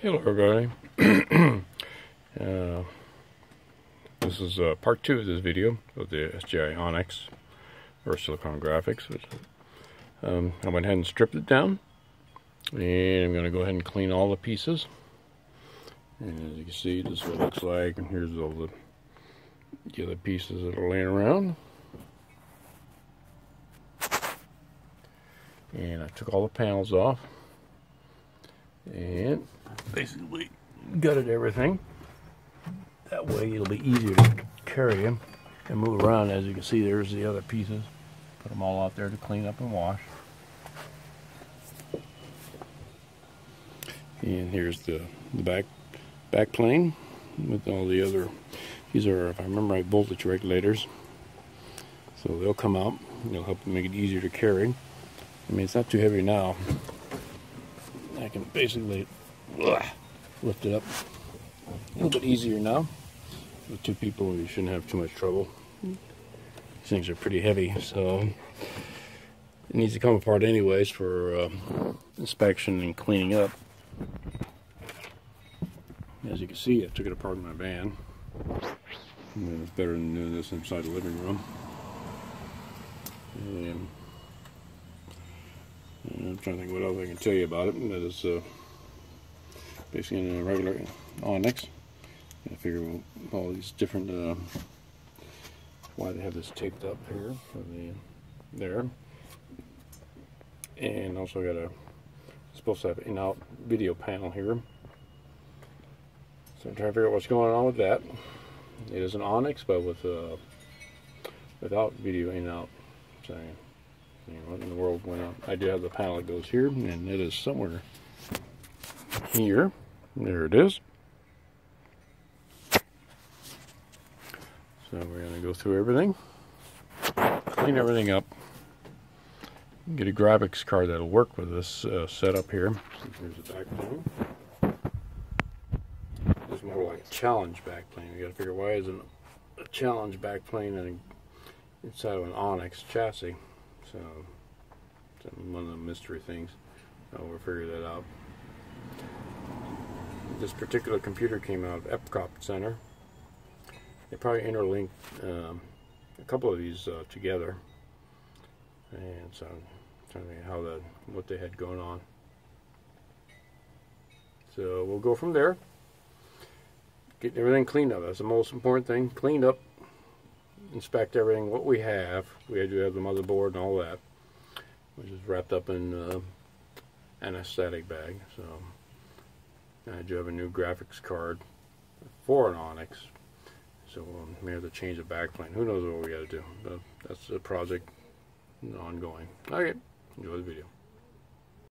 Hello everybody. This is part 2 of this video of the Sgi Onyx or silicon graphics. I went ahead and stripped it down, and I'm going to go ahead and clean all the pieces. And as you can see, this is what it looks like, and here's all the other pieces that are laying around. And I took all the panels off and basically gutted everything. That way it'll be easier to carry them and move around. As you can see, there's the other pieces. Put them all out there to clean up and wash. And here's the back plane with all the other. These are, if I remember right, voltage regulators. So they'll come out. They'll help make it easier to carry. I mean, it's not too heavy now. I can basically lift it up a little bit easier now. With two people, you shouldn't have too much trouble. These things are pretty heavy, so it needs to come apart anyways for inspection and cleaning up. As you can see, I took it apart in my van. And it's better than doing this inside the living room. And I'm trying to think what else I can tell you about it. That is basically in a regular Onyx. I figure all these different why they have this taped up here for the there, and also got a supposed to have an in-out video panel here. So I'm trying to figure out what's going on with that. It is an Onyx, but with without video in-out. So, what in the world went on? I do have the panel that goes here, and it is somewhere here. There it is. So we're going to go through everything, clean everything up, get a graphics card that'll work with this setup here. Here's the back plane. It's more like a challenge back plane. We got to figure why isn't a challenge back plane inside of an Onyx chassis. So it's one of the mystery things. We'll figure that out. This particular computer came out of Epcot Center. They probably interlinked a couple of these together, and so I'm trying to think what they had going on. So we'll go from there. Get everything cleaned up. That's the most important thing. Cleaned up. Inspect everything. What we have. We do have the motherboard and all that, which is wrapped up in an anesthetic bag. So I do have a new graphics card for an Onyx. So we have to change the backplane. Who knows what we got to do? But that's the project ongoing. Okay, enjoy the video.